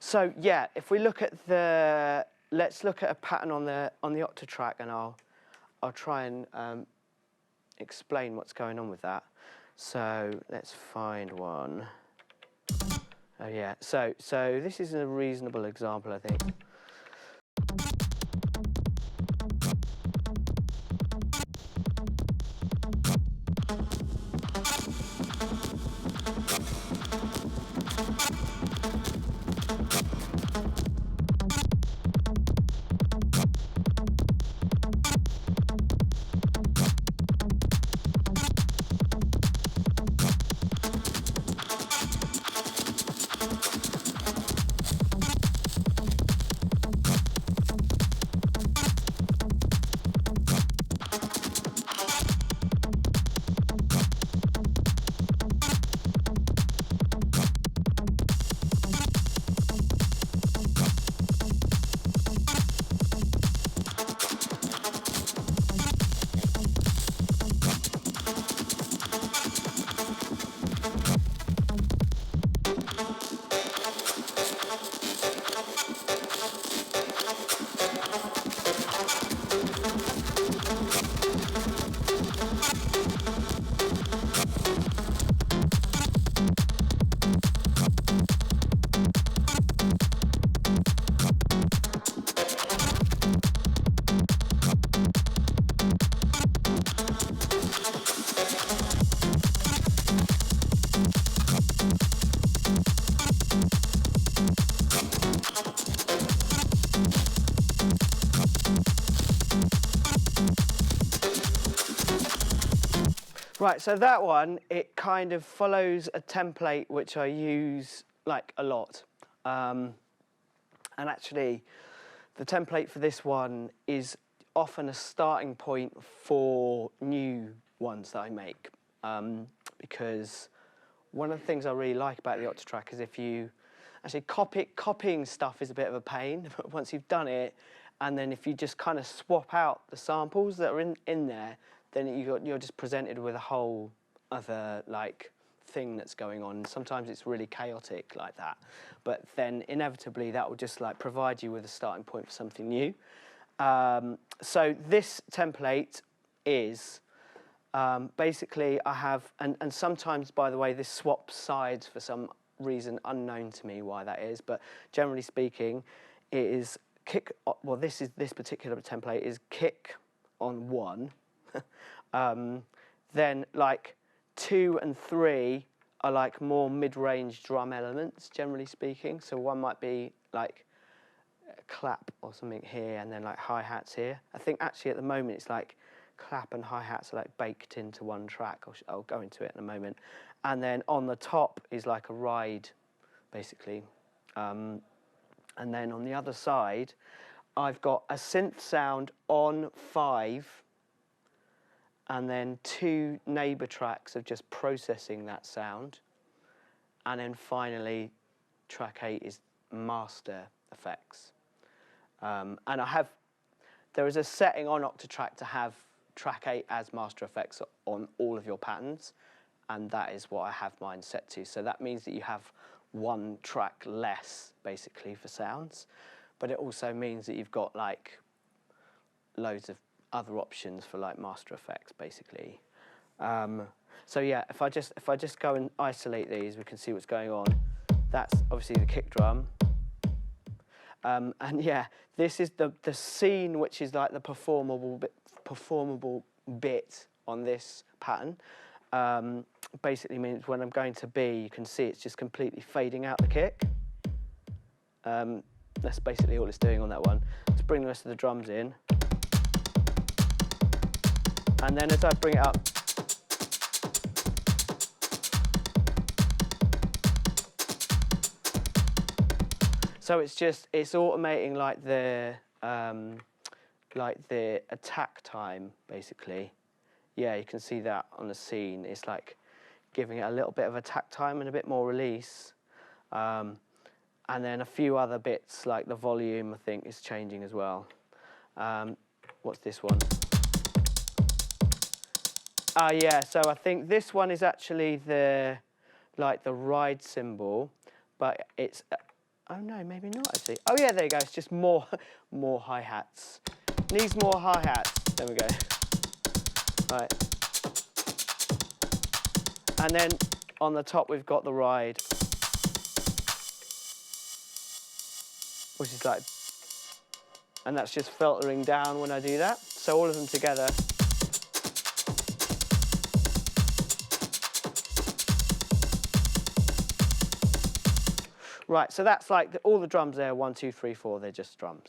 So yeah, if we look at let's look at a pattern on the Octatrack, and I'll try and explain what's going on with that. So let's find one. Oh yeah, so this is a reasonable example, I think. Right, so that one, it kind of follows a template which I use like a lot. And actually, the template for this one is often a starting point for new ones that I make. Because one of the things I really like about the Octatrack is if you actually copying stuff is a bit of a pain once you've done it, and then if you just kind of swap out the samples that are in there, then you're just presented with a whole other like thing that's going on. Sometimes it's really chaotic like that, but then inevitably that will just like provide you with a starting point for something new. So this template is basically I have, and sometimes, by the way, this swaps sides for some reason unknown to me why that is, but generally speaking, it is kick. Well, this particular template is kick on 1. Then like 2 and 3 are like more mid-range drum elements, generally speaking. So one might be like a clap or something here, and then like hi-hats here. I think actually at the moment it's like clap and hi-hats are like baked into one track. I'll go into it in a moment. And then on the top is like a ride, basically. And then on the other side, I've got a synth sound on 5, and then 2 neighbour tracks of just processing that sound. And then finally, track 8 is master effects. And there is a setting on Octatrack to have track 8 as master effects on all of your patterns, and that is what I have mine set to. So that means that you have 1 track less, basically, for sounds, but it also means that you've got like loads of other options for like master effects, basically. So yeah, if I just go and isolate these, we can see what's going on. That's obviously the kick drum. And yeah, this is the scene, which is like the performable bit on this pattern. Basically means when I'm going to B, you can see it's just completely fading out the kick. That's basically all it's doing on that one. Let's bring the rest of the drums in. And then as I bring it up, so it's automating like the attack time, basically. Yeah, you can see that on the scene. It's like giving it a little bit of attack time and a bit more release. And then a few other bits, like the volume, I think, is changing as well. What's this one? Yeah, so I think this one is actually the ride cymbal, but it's Oh no, maybe not actually. Oh yeah, there you go. It's just more hi-hats. Needs more hi-hats. There we go. Right. And then on the top we've got the ride, which is like, and that's just filtering down when I do that. So all of them together. Right, so that's like all the drums there, 1, 2, 3, 4, they're just drums.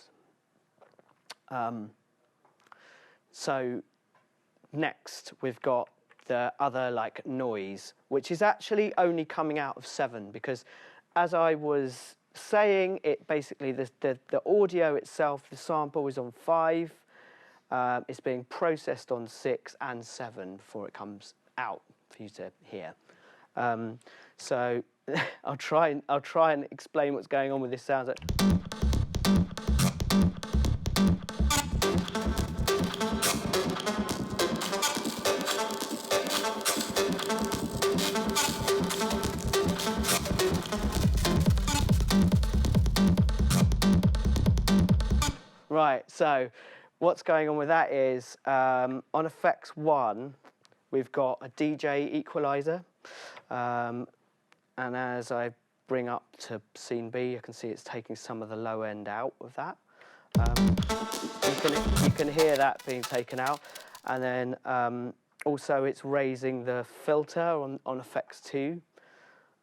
So next we've got the other like noise, which is actually only coming out of 7, because as I was saying, it basically, the audio itself, the sample is on 5, it's being processed on 6 and 7 before it comes out for you to hear. So I'll try and explain what's going on with this sound. Right, so what's going on with that is on effects 1, we've got a DJ equalizer. And as I bring up to scene B, you can see it's taking some of the low end out of that. You can hear that being taken out. And then also it's raising the filter on effects 2.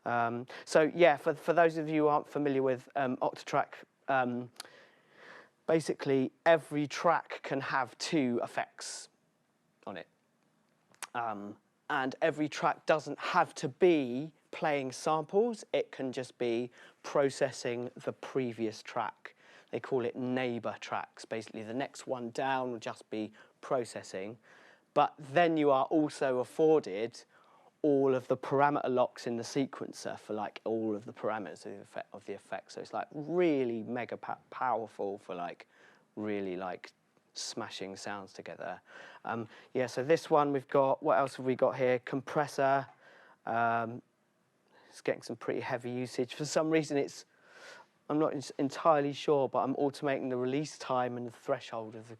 So yeah, for those of you who aren't familiar with Octatrack, basically every track can have 2 effects on it. And every track doesn't have to be playing samples, it can just be processing the previous track. They call it neighbour tracks. Basically, the next one down will just be processing. But then you are also afforded all of the parameter locks in the sequencer for like all of the parameters of the effect. So it's like really mega powerful for like really like smashing sounds together. Yeah, so this one we've got, what else have we got here? Compressor. It's getting some pretty heavy usage. For some reason I'm not entirely sure, but I'm automating the release time and the threshold of the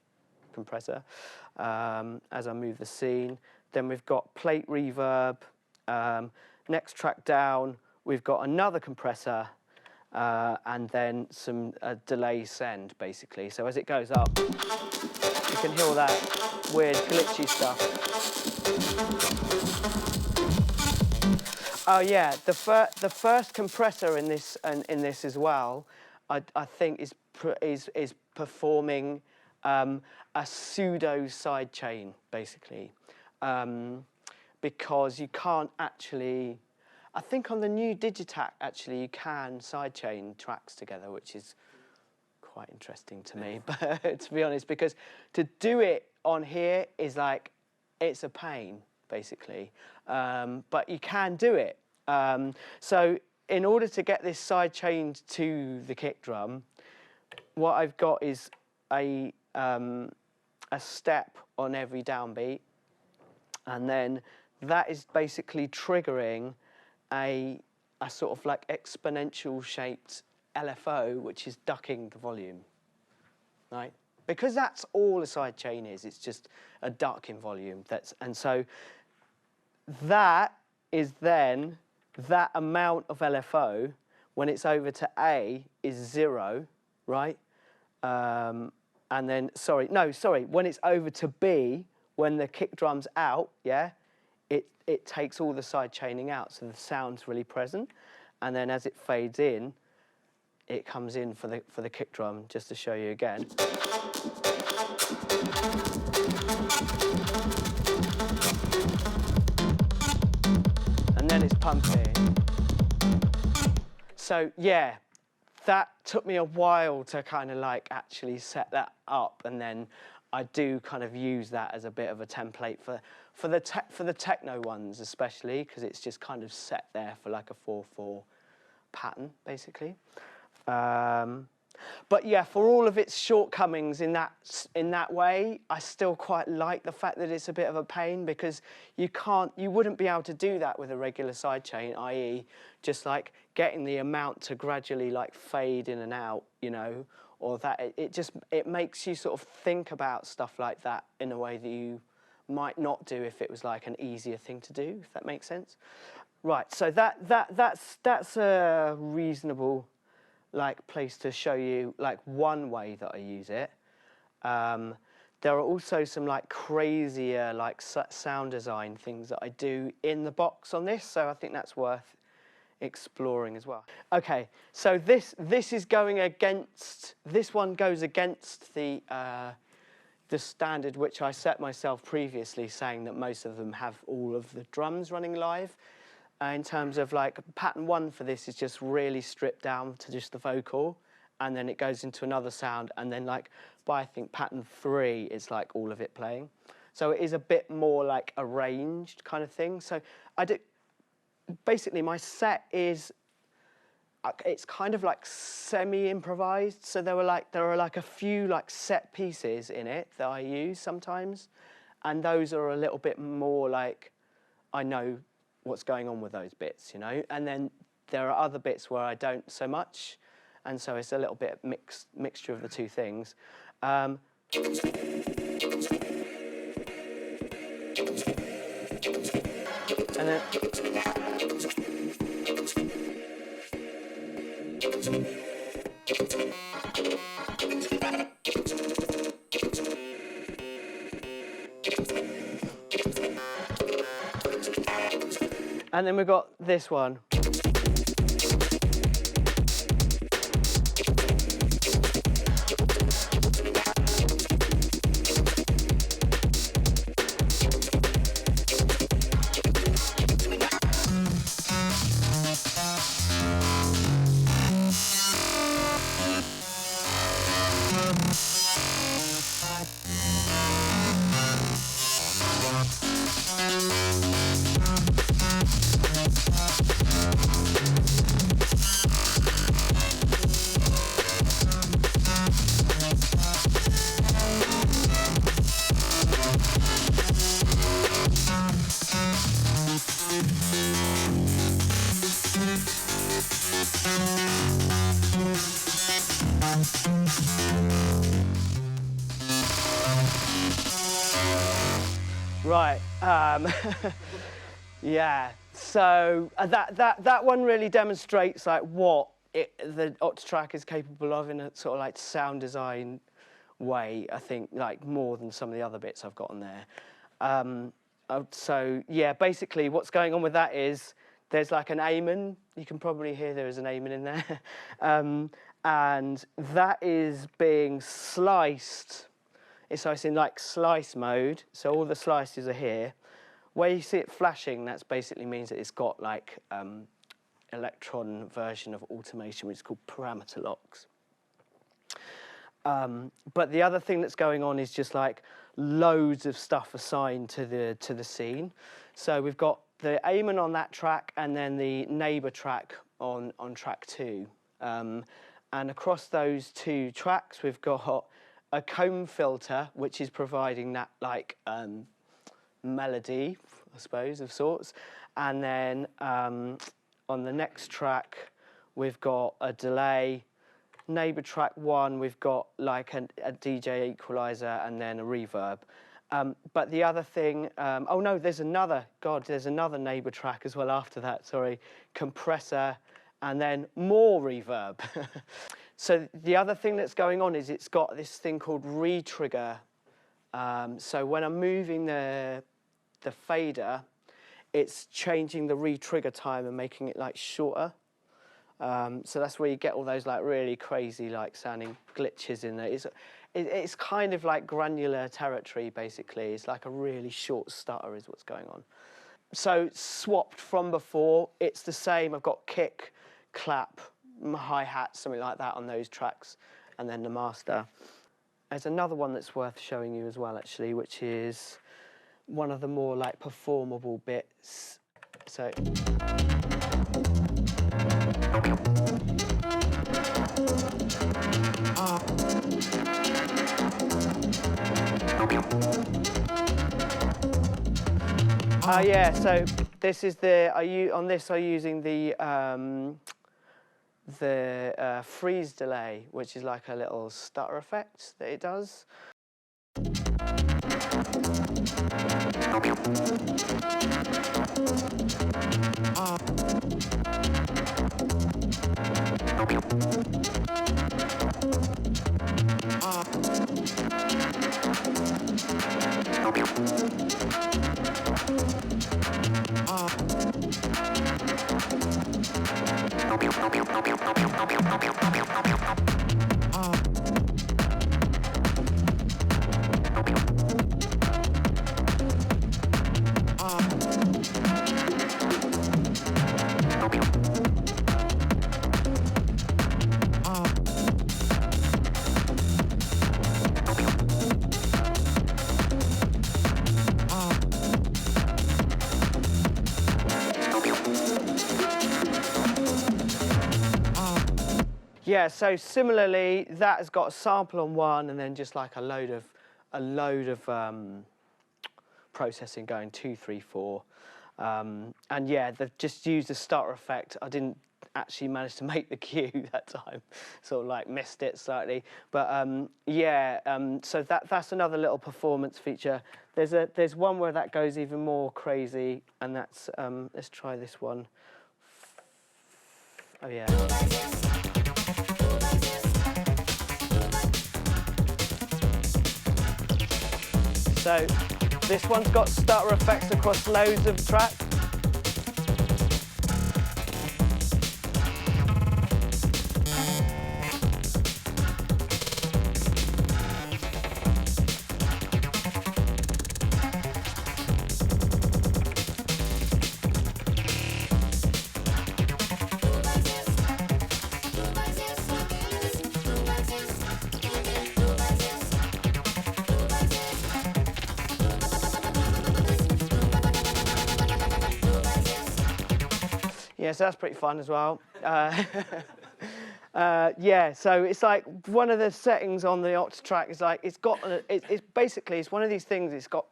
compressor as I move the scene. Then we've got plate reverb. Next track down, we've got another compressor and then some delay send, basically. So as it goes up, you can hear all that weird glitchy stuff. Oh yeah, the first compressor in this as well, I think is performing a pseudo sidechain, basically, because you can't actually. I think on the new Digitac actually you can sidechain tracks together, which is quite interesting to me. But to be honest, because to do it on here is like it's a pain, basically. But you can do it. So in order to get this side chained to the kick drum, what I've got is a step on every downbeat, and then that is basically triggering a sort of like exponential shaped LFO, which is ducking the volume, right? Because that's all a side chain is. It's just a duck in volume. And so that is then that amount of LFO when it's over to A is 0, right? And then when it's over to B, when the kick drum's out, yeah, it takes all the side chaining out, so the sound's really present. And then as it fades in, it comes in for the kick drum, just to show you again. And then it's pumping. So yeah, that took me a while to kind of like actually set that up, and then I do kind of use that as a bit of a template for the techno ones, especially because it's just kind of set there for like a 4/4 pattern, basically. But yeah, for all of its shortcomings in that way, I still quite like the fact that it's a bit of a pain, because you wouldn't be able to do that with a regular sidechain, i.e. just like getting the amount to gradually like fade in and out, you know, or that it makes you sort of think about stuff like that in a way that you might not do if it was like an easier thing to do, if that makes sense. Right, so that's a reasonable like place to show you like one way that I use it. There are also some like crazier like sound design things that I do in the box on this, so I think that's worth exploring as well. Okay, so this is going against, this one goes against the standard which I set myself previously, saying that most of them have all of the drums running live. In terms of like pattern 1 for this is just really stripped down to just the vocal, and then it goes into another sound, and then like by I think pattern 3 it's like all of it playing. So it is a bit more like arranged kind of thing. So basically my set is, it's kind of like semi-improvised. So there are like a few like set pieces in it that I use sometimes, and those are a little bit more like I know what's going on with those bits, you know. And then there are other bits where I don't so much, and so it's a little bit mixture of the two things. And then we've got this one. Right, yeah, so that one really demonstrates like what the Octatrack is capable of in a sort of like sound design way, I think, like more than some of the other bits I've got on there. So yeah, basically what's going on with that is there's like an amen. You can probably hear there is an amen in there. And that is being sliced. So it's in like slice mode, so all the slices are here. Where you see it flashing, that basically means that it's got like electron version of automation, which is called parameter locks. But the other thing that's going on is just like loads of stuff assigned to the scene. So we've got the amen on that track, and then the neighbour track on track 2. And across those two tracks, we've got a comb filter, which is providing that like melody, I suppose, of sorts. And then on the next track, we've got a delay. Neighbour track 1, we've got like a DJ equalizer and then a reverb. But the other thing, oh no, there's another neighbour track as well after that, sorry, compressor, and then more reverb. So the other thing that's going on is it's got this thing called re-trigger. So when I'm moving the fader, it's changing the re-trigger time and making it like shorter. So that's where you get all those like really crazy like sounding glitches in there. It's kind of like granular territory basically. It's like a really short stutter is what's going on. So swapped from before, it's the same. I've got kick, clap, hi-hat, something like that on those tracks, and then the master. There's another one that's worth showing you as well, actually, which is one of the more like performable bits. So. Yeah, so this is the, on this I'm using the freeze delay, which is like a little stutter effect that it does. Yeah, so similarly, that has got a sample on one, and then just like a load of processing going 2, 3, 4, and yeah, they've just used a stutter effect. I didn't actually manage to make the cue that time, sort of like missed it slightly. But yeah, so that's another little performance feature. There's one where that goes even more crazy, and that's let's try this one. Oh yeah. So this one's got stutter effects across loads of tracks. Yeah, so that's pretty fun as well. Yeah, so it's like one of the settings on the Octatrack is like it's got it's basically it's one of these things. It's got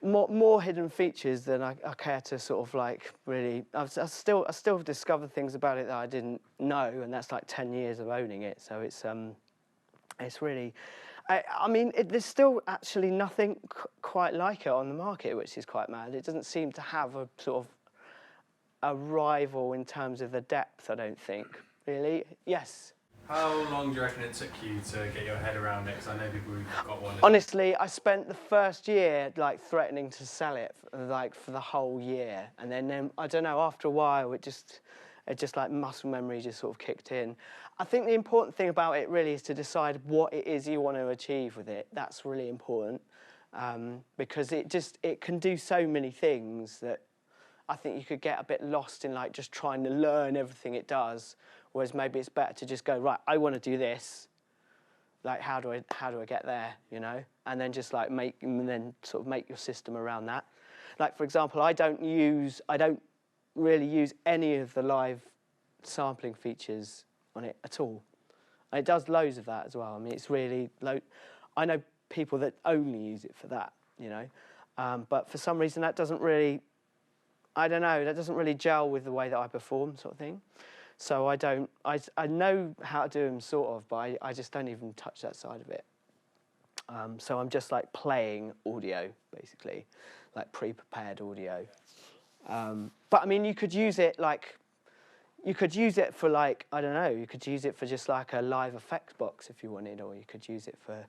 more hidden features than I care to sort of like really. I still discover things about it that I didn't know, and that's like 10 years of owning it. So it's really. I mean, there's still actually nothing quite like it on the market, which is quite mad. It doesn't seem to have a sort of a rival in terms of the depth, I don't think, really. Yes? How long do you reckon it took you to get your head around it? Because I know people who've got one. Honestly, I spent the first year like threatening to sell it like for the whole year. And then I don't know, after a while, it just like muscle memory just sort of kicked in. I think the important thing about it really is to decide what it is you want to achieve with it. That's really important because it can do so many things that I think you could get a bit lost in like just trying to learn everything it does, whereas maybe it's better to just go, right, I want to do this. Like, how do I get there, you know? And then just like sort of make your system around that. Like, for example, I don't really use any of the live sampling features on it at all. And it does loads of that as well. I mean, it's really I know people that only use it for that, you know? But for some reason that doesn't really, I don't know, that doesn't really gel with the way that I perform, sort of thing. So I know how to do them, sort of, but I just don't even touch that side of it. So I'm just like playing audio, basically, like pre-prepared audio. But I mean, you could use it for like, I don't know, you could use it for just like a live effects box if you wanted, or you could use it for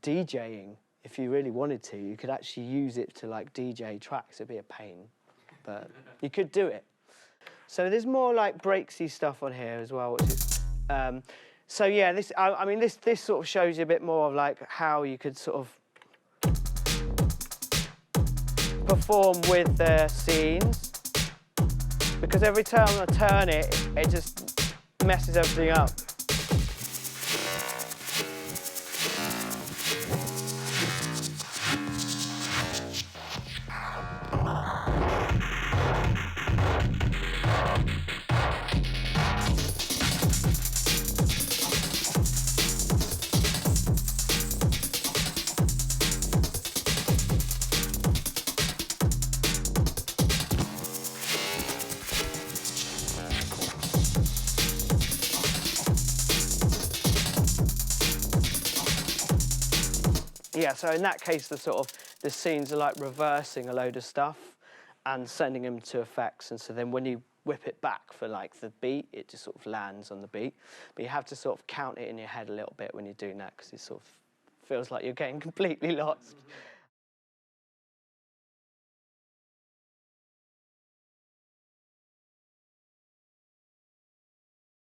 DJing if you really wanted to. You could actually use it to like DJ tracks. It'd be a pain, but you could do it. So there's more like breaksy stuff on here as well, which is, so yeah, I mean this sort of shows you a bit more of like how you could sort of perform with the scenes, because every time I turn it, it just messes everything up. Yeah, so in that case, the scenes are like reversing a load of stuff and sending them to effects. And so then when you whip it back for like the beat, it just sort of lands on the beat. But you have to sort of count it in your head a little bit when you're doing that because it sort of feels like you're getting completely lost.